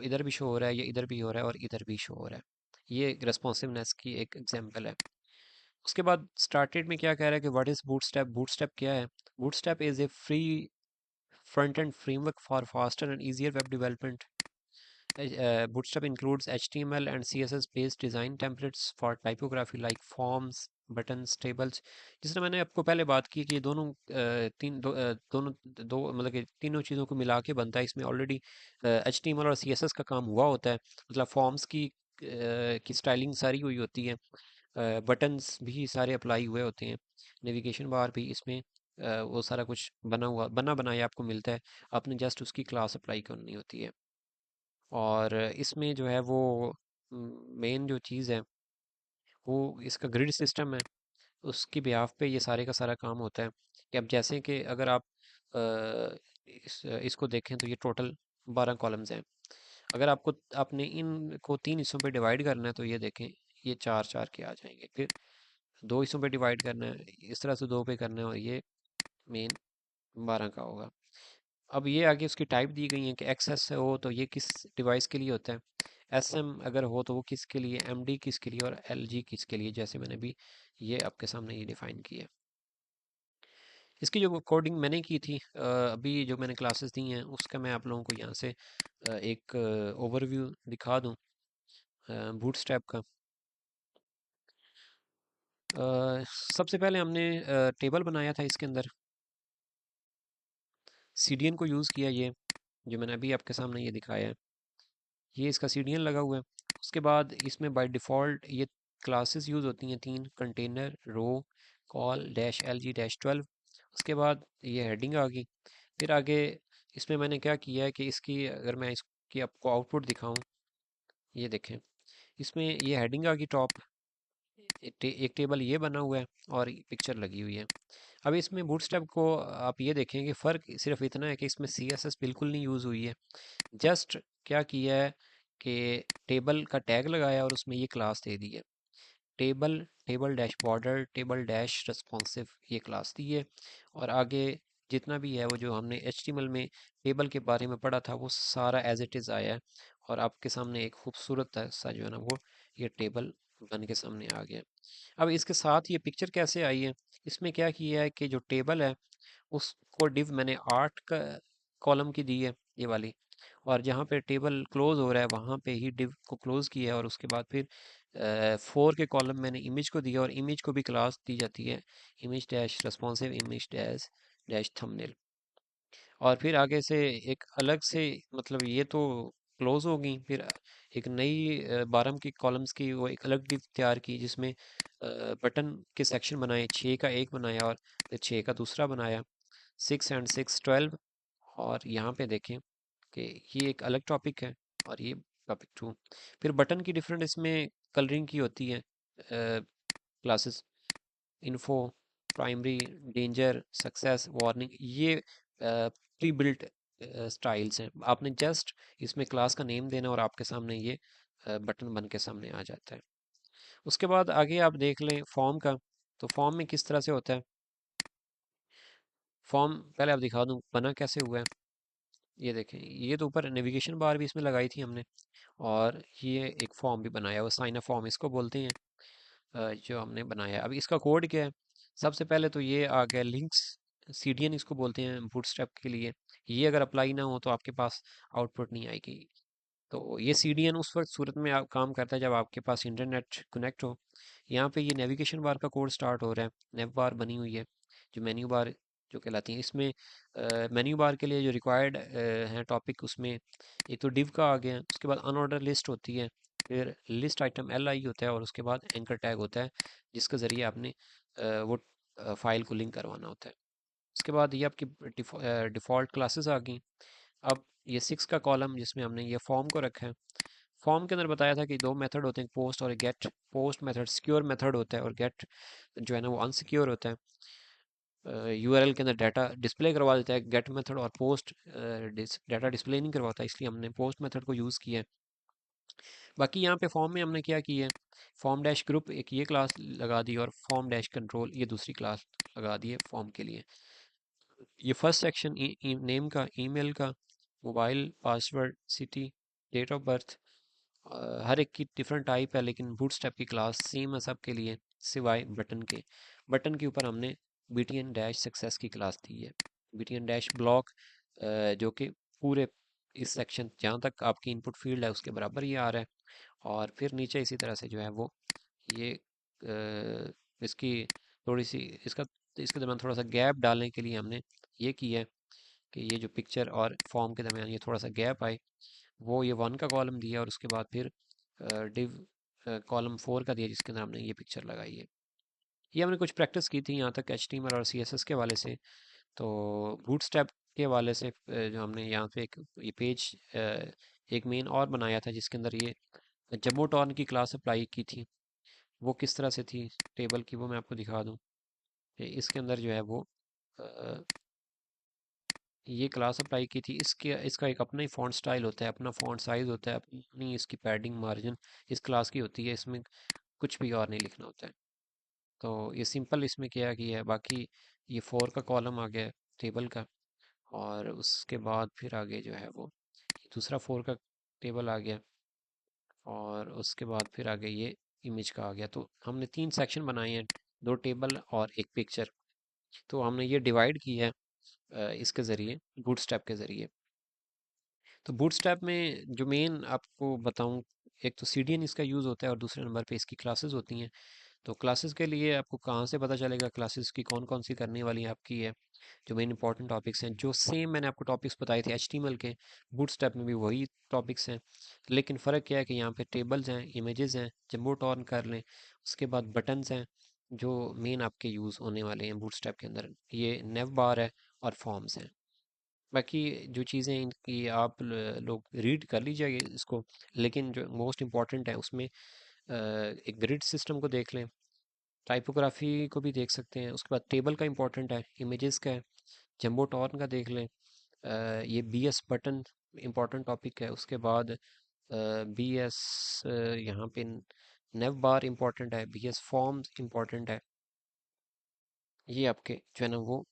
इधर भी शो हो रहा है, ये इधर भी हो रहा है और इधर भी शो हो रहा है। ये रेस्पॉन्सिवनेस की एक एग्जांपल है। उसके बाद स्टार्टेड में क्या कह रहा है कि व्हाट इज़ बूटस्ट्रैप। बूटस्ट्रैप क्या है? Bootstrap is a free front end framework for faster and easier web development. Bootstrap includes HTML and CSS based design templates for typography like forms, buttons, tables। जिस तरह मैंने आपको पहले बात की कि ये दोनों दोनों दो मतलब कि तीनों चीज़ों को मिला के बनता है। इसमें ऑलरेडी HTML और CSS का काम हुआ होता है, मतलब फॉर्म्स की स्टाइलिंग सारी हुई होती है, बटन्स भी सारे अप्लाई हुए होते हैं, नेविगेशन बार भी इसमें वो सारा कुछ बना बनाया आपको मिलता है। आपने जस्ट उसकी क्लास अप्लाई करनी होती है। और इसमें जो है वो मेन जो चीज़ है वो इसका ग्रिड सिस्टम है। उसकी बिहाफ पे ये सारे का सारा काम होता है कि अब जैसे कि अगर आप इसको देखें तो ये टोटल 12 कॉलम्स हैं। अगर आपने इनको 3 हिस्सों पे डिवाइड करना है तो ये देखें, ये चार चार के आ जाएंगे। फिर 2 हिस्सों पे डिवाइड करना है, इस तरह से 2 पे करना है, और ये मेन 12 का होगा। अब ये आगे उसकी टाइप दी गई है कि एक्स हो तो ये किस डिवाइस के लिए होता है, SM अगर हो तो वो किसके लिए, MD किसके लिए, और LG किसके लिए, जैसे मैंने भी ये आपके सामने ये डिफ़ाइन किया है। इसकी जो कोडिंग मैंने की थी, अभी जो मैंने क्लासेस दी हैं उसका मैं आप लोगों को यहाँ से एक ओवरव्यू दिखा दूँ बूटस्ट्रैप का। सबसे पहले हमने टेबल बनाया था इसके अंदर, CDN को यूज़ किया, ये जो मैंने अभी आपके सामने ये दिखाया है, ये इसका CDN लगा हुआ है। उसके बाद इसमें बाय डिफ़ॉल्ट ये क्लासेस यूज़ होती हैं, 3 कंटेनर, रो, कॉल, डैश LG डैश 12। उसके बाद ये हेडिंग आ गई। फिर आगे इसमें मैंने क्या किया है कि इसकी अगर मैं इसकी आपको आउटपुट दिखाऊं ये देखें, इसमें ये हेडिंग आ गई टॉप, एक टेबल ये बना हुआ है और पिक्चर लगी हुई है। अब इसमें बूटस्ट्रैप को आप ये देखें कि फ़र्क सिर्फ इतना है कि इसमें CSS बिल्कुल नहीं यूज़ हुई है। जस्ट क्या किया है कि टेबल का टैग लगाया और उसमें ये क्लास दे दी है, table, table dash border, table dash responsive, ये क्लास दी है। और आगे जितना भी है वो जो हमने HTML में टेबल के बारे में पढ़ा था वो सारा एज इट इज़ आया है, और आपके सामने एक खूबसूरत सा जो है ना वो ये टेबल बन के सामने आ गया। अब इसके साथ ये पिक्चर कैसे आई है, इसमें क्या किया है कि जो टेबल है उसको डिव मैंने 8 का कॉलम की दी है, ये वाली, और जहाँ पे टेबल क्लोज हो रहा है वहाँ पे ही डिव को क्लोज किया है, और उसके बाद फिर 4 के कॉलम मैंने इमेज को दिया, और इमेज को भी क्लास दी जाती है, image dash responsive, image dash dash thumbnail. और फिर आगे से एक अलग से, मतलब ये तो क्लोज हो गई, फिर एक नई 12 की कॉलम्स की वो एक अलग डिव तैयार की जिसमें बटन के सेक्शन बनाए, 6 का एक बनाया और फिर 6 का दूसरा बनाया, 6 एंड 6 12। और यहाँ पे देखें कि ये एक अलग टॉपिक है और ये टॉपिक 2। फिर बटन की डिफरेंट इसमें कलरिंग की होती है, classes, info, primary, danger, success, warning, ये प्री बिल्ट स्टाइल्स हैं। आपने जस्ट इसमें क्लास का नेम देना और आपके सामने ये बटन बन के सामने आ जाता है। उसके बाद आगे आप देख लें फॉर्म का, तो फॉर्म में किस तरह से होता है। फॉर्म पहले आप दिखा दूँ बना कैसे हुआ है। ये देखें, ये तो ऊपर नेविगेशन बार भी इसमें लगाई थी हमने, और ये एक फॉर्म भी बनाया हुआ, साइन अप फॉर्म इसको बोलते हैं, जो हमने बनाया है। अब इसका कोड क्या है, सबसे पहले तो ये आ गया लिंक्स, CDN इसको बोलते हैं बूटस्ट्रैप के लिए। ये अगर अप्लाई ना हो तो आपके पास आउटपुट नहीं आएगी। तो ये CDN उस वक्त सूरत में आप काम करता है जब आपके पास इंटरनेट कनेक्ट हो। यहाँ पे ये नेविगेशन बार का कोड स्टार्ट हो रहा है, नेव बार बनी हुई है जो मेन्यू बार जो कहलाती है। इसमें मेन्यू बार के लिए जो रिक्वायर्ड है टॉपिक, उसमें एक तो डिव का आ गया है, उसके बाद अनऑर्डर लिस्ट होती है, फिर लिस्ट आइटम LI होता है, और उसके बाद एंकर टैग होता है जिसके ज़रिए आपने वो फाइल को लिंक करवाना होता है। उसके बाद ये आपकी डिफ़ॉल्ट क्लासेस आ गई। अब ये 6 का कॉलम जिसमें हमने ये फॉर्म को रखा है, फॉर्म के अंदर बताया था कि दो मेथड होते हैं, पोस्ट और get. Post method secure method होता है और गेट जो है ना वो अनसिक्योर होता है, URL के अंदर डाटा डिस्प्ले करवा देता है गेट मेथड, और पोस्ट डाटा डिस्प्ले नहीं करवाता, इसलिए हमने पोस्ट मेथड को यूज़ किया है। बाकी यहाँ पे फॉर्म में हमने क्या किया है, फॉर्म डैश ग्रुप एक ये क्लास लगा दी, और फॉर्म डैश कंट्रोल ये दूसरी क्लास लगा दी है फॉर्म के लिए। ये फर्स्ट सेक्शन नेम का, ईमेल का, mobile, password, city, date of birth, हर एक की डिफरेंट टाइप है, लेकिन बूटस्ट्रैप की क्लास सेम है सबके लिए सिवाय बटन के। बटन के ऊपर हमने BTN डैश सक्सेस की क्लास दी है, BTN डैश ब्लॉक, जो कि पूरे इस सेक्शन जहाँ तक आपकी इनपुट फील्ड है उसके बराबर ये आ रहा है। और फिर नीचे इसी तरह से जो है वो ये इसकी थोड़ी सी इसका इसके दरम्यान थोड़ा सा गैप डालने के लिए हमने ये किया है कि ये जो पिक्चर और फॉर्म के दरम्यान ये थोड़ा सा गैप आए, वो ये 1 का कॉलम दिया, और उसके बाद फिर डिव कॉलम 4 का दिया जिसके अंदर हमने ये पिक्चर लगाई है। ये हमने कुछ प्रैक्टिस की थी यहाँ तक HTML और CSS के हवाले से। तो बूटस्ट्रैप के हवाले से जो हमने यहाँ पे एक ये पेज एक मेन और बनाया था जिसके अंदर ये जम्बो टॉर्न की क्लास अप्लाई की थी। वो किस तरह से थी टेबल की, वो मैं आपको दिखा दूँ। इसके अंदर जो है वो अ, ये क्लास अप्लाई की थी, इसके इसका एक अपना ही फ़ॉन्ट स्टाइल होता है, अपना फ़ॉन्ट साइज़ होता है, अपनी इसकी पैडिंग मार्जिन इस क्लास की होती है, इसमें कुछ भी और नहीं लिखना होता है। तो ये सिंपल इसमें क्या किया है। बाकी ये 4 का कॉलम आ गया टेबल का, और उसके बाद फिर आगे जो है वो दूसरा 4 का टेबल आ गया, और उसके बाद फिर आगे ये इमेज का आ गया। तो हमने 3 सेक्शन बनाए हैं, 2 टेबल और एक पिक्चर। तो हमने ये डिवाइड किया है इसके ज़रिए, बूटस्ट्रैप के ज़रिए। तो बूटस्ट्रैप में जो मेन आपको बताऊं, एक तो CDN इसका यूज़ होता है और दूसरे नंबर पे इसकी क्लासेस होती हैं। तो क्लासेस के लिए आपको कहाँ से पता चलेगा क्लासेस की कौन कौन सी करने वाली आपकी है, जो मेन इंपॉर्टेंट टॉपिक्स हैं, जो सेम मैंने आपको टॉपिक्स बताए थे HTML के, बूटस्ट्रैप में भी वही टॉपिक्स हैं। लेकिन फ़र्क क्या है कि यहाँ पे टेबल्स हैं, इमेजेस हैं, जम्बो टॉर्न कर लें, उसके बाद बटन्स हैं जो मेन आपके यूज़ होने वाले हैं बूटस्ट्रैप के अंदर, ये नेव बार है और फॉर्म्स हैं। बाकी जो चीज़ें इनकी आप लोग रीड कर लीजिए इसको, लेकिन जो मोस्ट इम्पॉर्टेंट है उसमें एक ग्रिड सिस्टम को देख लें, टाइपोग्राफी को भी देख सकते हैं, उसके बाद टेबल का इम्पोर्टेंट है, इमेजेस का है, जंबो टॉर्न का देख लें, ये B S button important topic है, उसके बाद बी एस यहाँ पे नेव बार इम्पोर्टेंट है, बी एस फॉर्म्स इम्पोर्टेंट है। ये आपके जो है ना वो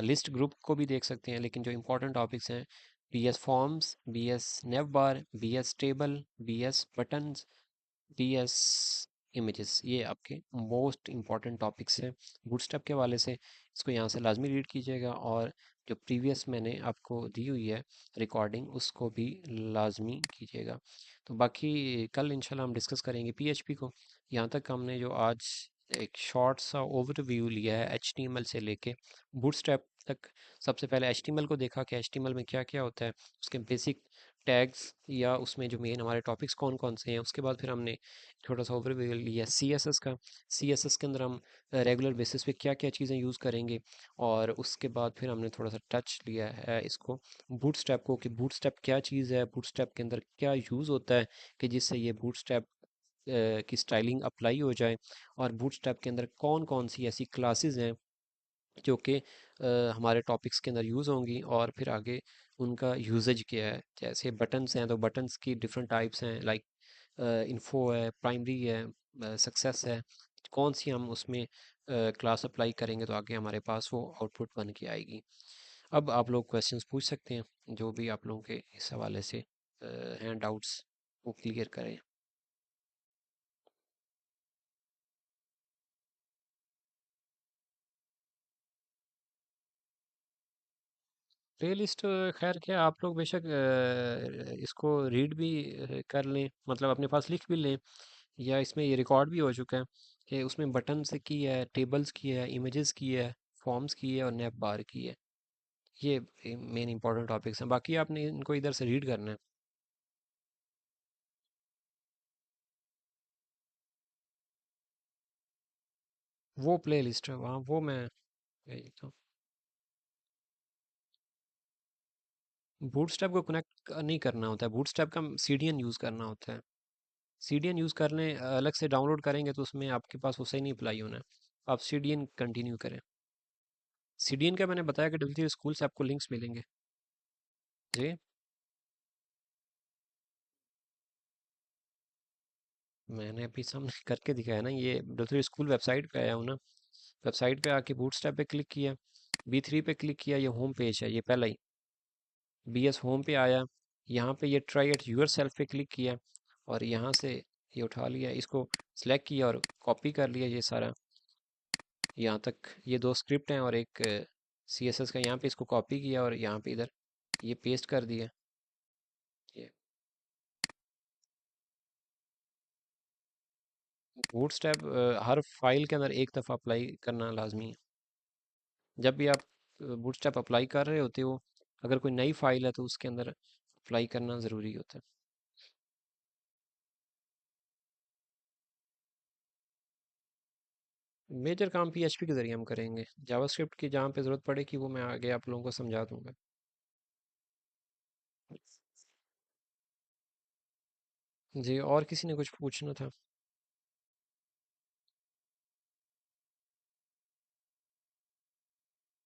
लिस्ट ग्रुप को भी देख सकते हैं, लेकिन जो इम्पोर्टेंट टॉपिक्स हैं, B S forms, B S nav bar, B S table, B S buttons, DS images, ये आपके मोस्ट इम्पॉर्टेंट टॉपिक्स हैं बूटस्ट्रैप के हवाले से। इसको यहाँ से लाजमी रीड कीजिएगा, और जो प्रीवियस मैंने आपको दी हुई है रिकॉर्डिंग, उसको भी लाजमी कीजिएगा। तो बाकी कल इंशाल्लाह हम डिस्कस करेंगे पीएचपी को। यहाँ तक हमने जो आज एक शॉर्ट सा ओवरव्यू लिया है एचटीएमएल से लेके बूटस्ट्रैप तक। सबसे पहले एचटीएमएल को देखा कि एचटीएमएल में क्या क्या होता है, उसके बेसिक टैग्स या उसमें जो मेन हमारे टॉपिक्स कौन कौन से हैं। उसके बाद फिर हमने छोटा सा ओवरव्यू लिया सीएसएस का। सीएसएस के अंदर हम रेगुलर बेसिस पे क्या क्या चीज़ें यूज़ करेंगे, और उसके बाद फिर हमने थोड़ा सा टच लिया है इसको बूटस्ट्रैप को, कि बूटस्ट्रैप क्या चीज़ है, बूटस्ट्रैप के अंदर क्या यूज़ होता है कि जिससे ये बूटस्ट्रैप की स्टाइलिंग अप्लाई हो जाए, और बूटस्ट्रैप के अंदर कौन कौन सी ऐसी क्लासेस हैं जो कि हमारे टॉपिक्स के अंदर यूज़ होंगी, और फिर आगे उनका यूजेज क्या है। जैसे बटन्स हैं तो बटन्स की डिफरेंट टाइप्स हैं, लाइक इन्फो है, प्राइमरी है, सक्सेस है, कौन सी हम उसमें क्लास अप्लाई करेंगे तो आगे हमारे पास वो आउटपुट बन के आएगी। अब आप लोग क्वेश्चंस पूछ सकते हैं, जो भी आप लोगों के इस हवाले से हैं डाउट्स, वो क्लियर करें। प्लेलिस्ट खैर क्या, आप लोग बेशक इसको रीड भी कर लें, मतलब अपने पास लिख भी लें, या इसमें ये रिकॉर्ड भी हो चुका है कि उसमें बटन्स की है, टेबल्स की है, इमेजेस की है, फॉर्म्स की है, और नैप बार की है। ये मेन इंपॉर्टेंट टॉपिक्स हैं, बाकी आपने इनको इधर से रीड करना है। वो प्ले लिस्ट है वहाँ, वो मैं भेज देता हूँ। बूटस्ट्रैप को कनेक्ट नहीं करना होता है, बूटस्ट्रैप का सीडीएन यूज़ करना होता है। सीडीएन यूज़ करने अलग से डाउनलोड करेंगे तो उसमें आपके पास वो सही नहीं अप्लाई होना है। आप सीडीएन कंटिन्यू करें। सीडीएन का मैंने बताया कि डब्ल्यू स्कूल से आपको लिंक्स मिलेंगे। जी, मैंने अभी सामने करके दिखाया ना, ये डब्ल्यू स्कूल वेबसाइट पे आया हूँ ना। वेबसाइट पे आके बूटस्ट्रैप पे क्लिक किया, बी3 पे क्लिक किया, ये होम पेज है, ये पहला ही बीएस होम पे आया। यहाँ पे ये ट्राई एट यूर सेल्फ पे क्लिक किया, और यहाँ से ये उठा लिया, इसको सिलेक्ट किया और कॉपी कर लिया ये सारा। यहाँ तक ये दो स्क्रिप्ट हैं और एक सीएसएस का, यहाँ पे इसको कॉपी किया और यहाँ पे इधर ये पेस्ट कर दिया। ये बूटस्ट्रैप हर फाइल के अंदर एक दफ़ा अप्लाई करना लाजमी है। जब भी आप बूटस्ट्रैप अप्लाई कर रहे होते हो, अगर कोई नई फाइल है तो उसके अंदर अप्लाई करना ज़रूरी होता है। मेजर काम पीएचपी के ज़रिए हम करेंगे, जावास्क्रिप्ट की जहाँ पे ज़रूरत पड़ेगी वो मैं आगे आप लोगों को समझा दूंगा। जी, और किसी ने कुछ पूछना था?